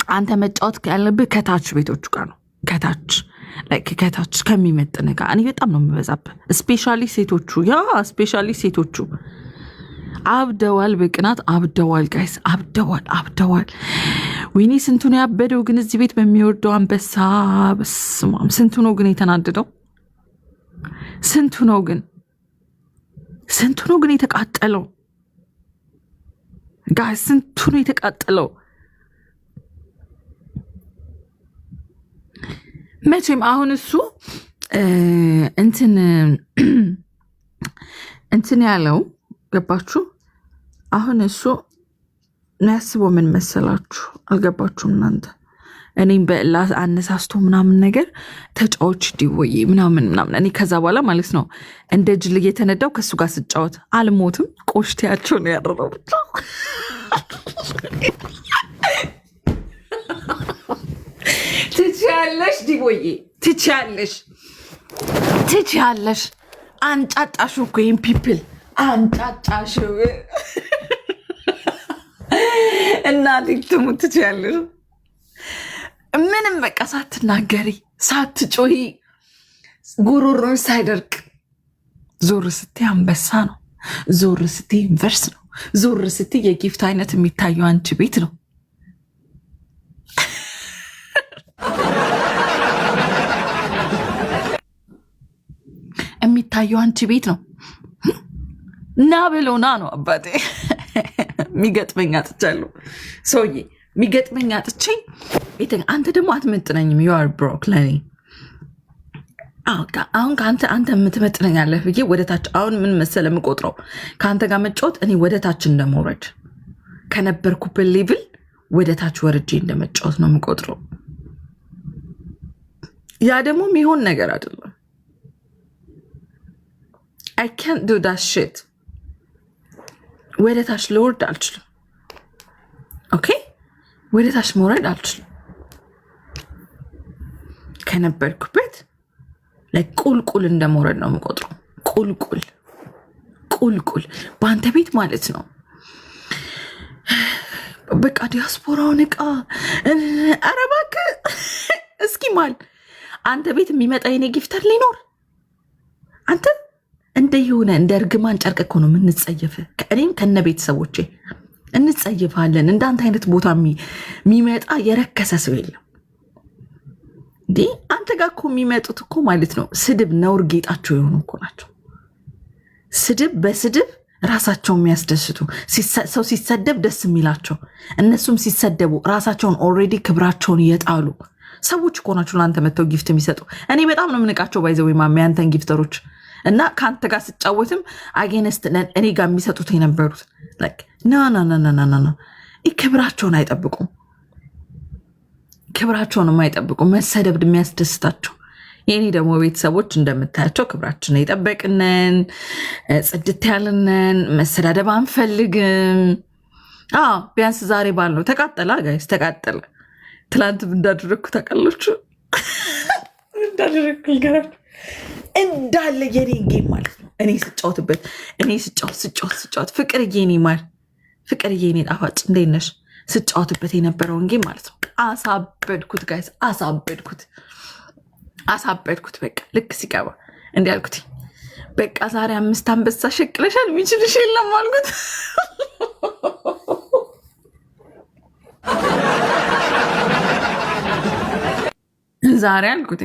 አንተ መጫወት ያለብህ ከታች ቤቶቹ ጋር ነው። ከታች ከሚመጥን ጋር እኔ በጣም ነው የምበዛብህ። ስፔሻሊ ሴቶቹ አብደዋል፣ በቅናት አብደዋል። ጋይስ አብደዋል። ወይኔ ስንቱ ነው ያበደው ግን እዚህ ቤት በሚወርደው አንበሳ። በስማም ስንቱ ነው ግን የተናደደው? ስንቱ ነው ግን የተቃጠለው? ጋይስ ስንቱ ነው የተቃጠለው? መቼም አሁን እሱ እንትን ያለው ገባችሁ? አሁን እሱ ያስበው ምን መሰላችሁ? አልገባችሁም እናንተ? እኔም በላ አነሳስቶ ምናምን ነገር ተጫዎች እንዲወይ ምናምን እኔ ከዛ በኋላ ማለት ነው እንደ ጅል እየተነዳው ከእሱ ጋር ስጫወት አልሞትም። ቆሽቴያቸው ነው ያደረው። ትችያለሽ ዲቦዬ፣ ትችያለሽ። አንጫጫሽው እኮ ይህን ፒፕል አንጫጫሽው። እናቴ ትሙት ትችያለሽ። ምንም በቃ ሳትናገሪ ሳትጮሂ ጉሮሮን ሳይደርቅ ዞር ስቴ አንበሳ ነው፣ ዞር ስቴ ዩኒቨርስ ነው፣ ዞር ስቴ የጊፍት አይነት የሚታየው አንቺ ቤት ነው። የሚታየው አንቺ ቤት ነው። እና በለውና ነው አባቴ። የሚገጥመኝ አጥቻለሁ ሰውዬ፣ የሚገጥመኝ አጥቼ። አንተ ደግሞ አትመጥነኝም። ዩ አር ብሮክ ለኔ። አሁን አንተ የምትመጥነኛለህ ብዬ ወደታች። አሁን ምን መሰለህ የምቆጥረው ከአንተ ጋር መጫወት እኔ ወደታች እንደመውረድ ከነበርኩበት ሌቭል ወደታች ወርጄ እንደመጫወት ነው የምቆጥረው። ያ ደግሞ የሚሆን ነገር አይደለም። I can't do that shit. ወደ ታች ልወርድ አልችልም። ኦኬ፣ ወደ ታች መውረድ አልችልም። ከነበርኩበት ቁልቁል እንደመውረድ ነው የምቆጥረው። ቁልቁል በአንተ ቤት ማለት ነው። በቃ ዲያስፖራውን እቃ ኧረ እባክህ እስኪ ማል አንተ ቤት የሚመጣ የኔ ጊፍተር ሊኖር አንተ እንደሆነ እንደ እርግማን ጨርቅ እኮ ነው የምንጸየፍ። እኔም ከነ ቤተሰቦቼ እንጸየፋለን። እንዳንተ አይነት ቦታ የሚመጣ የረከሰ ሰው የለም። እንዴ አንተ ጋር እኮ የሚመጡት እኮ ማለት ነው ስድብ ነውር ጌጣቸው የሆኑ እኮ ናቸው። ስድብ በስድብ ራሳቸው የሚያስደስቱ፣ ሰው ሲሰደብ ደስ የሚላቸው፣ እነሱም ሲሰደቡ ራሳቸውን ኦልሬዲ ክብራቸውን እየጣሉ ሰዎች እኮ ናቸው ለአንተ መጥተው ጊፍት የሚሰጡ። እኔ በጣም ነው የምንቃቸው ባይዘው ማሚ ያንተን ጊፍተሮች እና ከአንተ ጋር ስጫወትም አጌነስት እኔ ጋር የሚሰጡት የነበሩት ና ክብራቸውን አይጠብቁም። ክብራቸውን አይጠብቁም። መሰደብ የሚያስደስታቸው። የኔ ደግሞ ቤተሰቦች እንደምታያቸው ክብራችን የጠበቅነን ጽድት ያልነን፣ መሰዳደብ አንፈልግም። ቢያንስ ዛሬ ባል ነው ተቃጠላ ጋይስ ተቃጠለ። ትላንት እንዳደረግኩ ታውቃላችሁ። እንዳደረግኩ ይገራችሁ እንዳለ የኔ ጌም ማለት ነው። እኔ ስጫወትበት ስጫወት ፍቅርዬ ኔ ማል ፍቅርዬ ኔ ጣፋጭ እንዴት ነሽ? ስጫወትበት የነበረውን ጌም ማለት ነው። አሳበድኩት ጋይስ፣ አሳበድኩት። በቃ ልክ ሲገባ እንዲህ አልኩት፣ በቃ ዛሬ 5 አንበሳ ሸቅለሻል፣ የሚችልሽ የለም አልኩት። ዛሬ አልኩት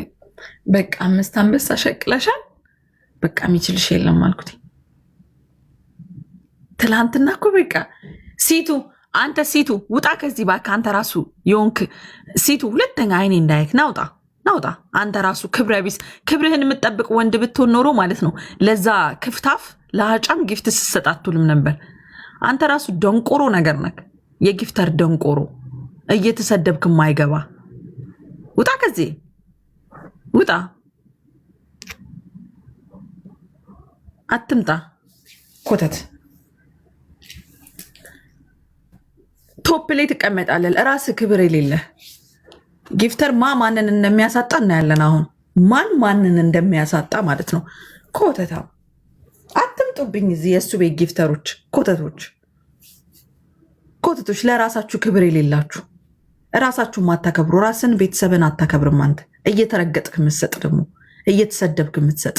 በቃ 5 አንበሳ ሸቅለሻል፣ በቃ የሚችልሽ የለም አልኩት። ትላንትና እኮ በቃ አንተ ሲቱ ውጣ ከዚህ እባክህ፣ አንተ ራሱ የሆንክ ሲቱ፣ ሁለተኛ አይኔ እንዳይክ ናውጣ። አንተ ራሱ ክብረ ቢስ፣ ክብርህን የምትጠብቅ ወንድ ብትሆን ኖሮ ማለት ነው ለዛ ክፍታፍ ለአጫም ጊፍት ስሰጣቱልም ነበር። አንተ ራሱ ደንቆሮ ነገር ነክ፣ የጊፍተር ደንቆሮ፣ እየተሰደብክ ማይገባ። ውጣ ከዚህ ውጣ፣ አትምጣ ኮተት። ቶፕ ላይ ትቀመጣለህ። ራስህ ክብር የሌለ ጊፍተር ማንን እንደሚያሳጣ እናያለን። አሁን ማንን እንደሚያሳጣ ማለት ነው። ኮተታ አትምጡብኝ እዚህ የእሱ ቤት ጊፍተሮች፣ ኮተቶች፣ ለራሳችሁ ክብር የሌላችሁ ራሳችሁን ማታከብሩ ራስን ቤተሰብን አታከብርም። አንተ እየተረገጥክ የምትሰጥ ደግሞ እየተሰደብክ የምትሰጥ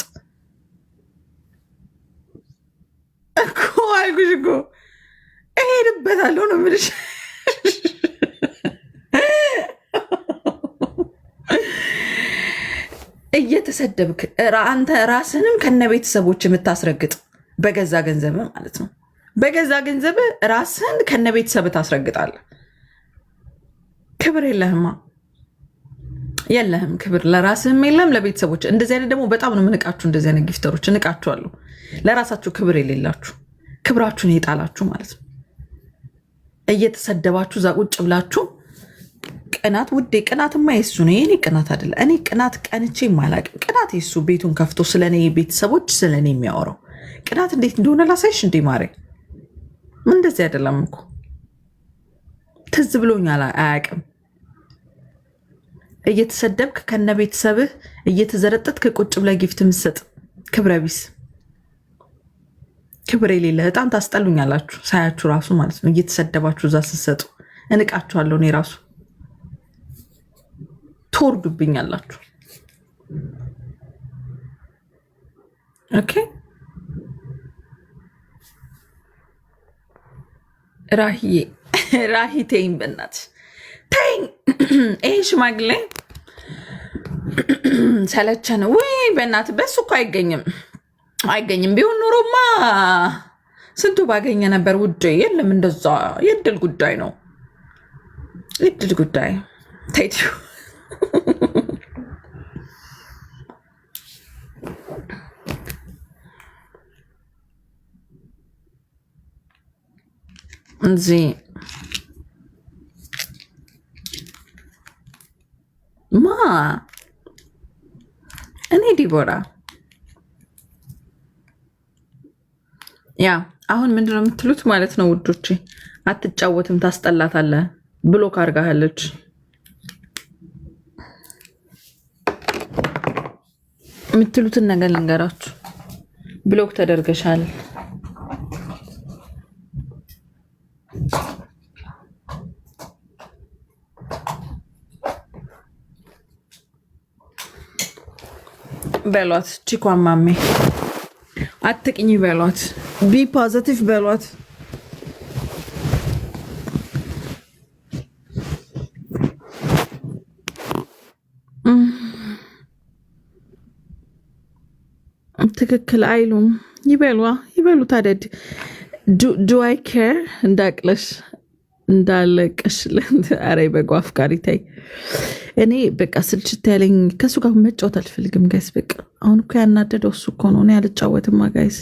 እኮ አልኩሽ እኮ እሄድበታለሁ ነው የምልሽ። እየተሰደብክ አንተ ራስንም ከነ ቤተሰቦች የምታስረግጥ በገዛ ገንዘብ ማለት ነው። በገዛ ገንዘብ ራስን ከነ ቤተሰብ ታስረግጣለህ። ክብር የለህማ፣ የለህም ክብር ለራስህም የለም ለቤተሰቦች። እንደዚህ አይነት ደግሞ በጣም ነው የምንቃችሁ። እንደዚህ አይነት ጊፍተሮች እንቃችኋለሁ። ለራሳችሁ ክብር የሌላችሁ ክብራችሁን የጣላችሁ ማለት ነው። እየተሰደባችሁ እዛ ቁጭ ብላችሁ ቅናት ውዴ፣ ቅናትማ የሱ ነው፣ የኔ ቅናት አይደለ። እኔ ቅናት ቀንቼ አላቅም። ቅናት የሱ ቤቱን ከፍቶ ስለኔ ቤተሰቦች ስለኔ የሚያወራው ቅናት እንዴት እንደሆነ ላሳይሽ እንዴ ማሬ። ምን እንደዚህ አይደለም እኮ ትዝ ብሎኝ አያቅም። እየተሰደብክ ከነ ቤተሰብህ እየተዘረጠጥክ ቁጭ ብለህ ጊፍት ምሰጥ ክብረ ቢስ፣ ክብር የሌለ በጣም ታስጠሉኛላችሁ። ሳያችሁ ራሱ ማለት ነው እየተሰደባችሁ እዛ ስትሰጡ እንቃችኋለሁ። እኔ ራሱ ትወርዱብኛላችሁ። ኦኬ ራሂ ተይኝ፣ በእናትሽ ተይኝ። ይሄ ሽማግሌ ሰለቸን ወይ በእናትህ። በሱ እኮ አይገኝም። ቢሆን ኖሮማ ስንቱ ባገኘ ነበር ውዴ። የለም እንደዛ የእድል ጉዳይ ነው፣ የእድል ጉዳይ። ተይው እዚህ እኔ ዲቦራ ያ አሁን ምንድነው የምትሉት ማለት ነው ውዶቼ? አትጫወትም፣ ታስጠላታለህ፣ ብሎክ አድርጋለች። የምትሉትን ነገር ልንገራችሁ። ብሎክ ተደርገሻል። በሏት ቺኳን ማሜ አትቅኝ በሏት። ቢ ፖዚቲቭ በሏት። ትክክል አይሉም። ይበሉ ታዲያ። ዱ አይ ኬር እንዳቅለሽ እንዳለቀሽ። ኧረ በጎ አፍቃሪ ተይ። እኔ በቃ ስልችት ያለኝ ከሱ ጋር መጫወት አልፈልግም ጋይስ። በቃ አሁን እኮ ያናደደው እሱ እኮ ነው። እኔ አልጫወትም ጋይስ፣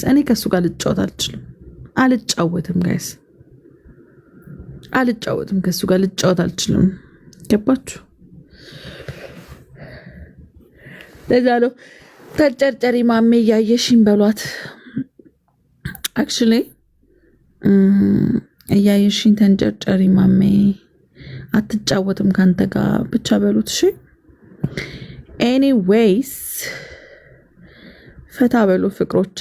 እኔ ከሱ ጋር ልጫወት አልችልም። አልጫወትም ጋይስ፣ ከሱ ጋር ልጫወት አልችልም። ገባችሁ? ለዛ ነው ተጨርጨሪ ማሜ እያየሽኝ በሏት። አክቹሊ እያየሽኝ ተንጨርጨሪ ማሜ አትጫወትም ካንተ ጋር ብቻ በሉት። እሺ ኤኒዌይስ ፈታ በሉ ፍቅሮቼ።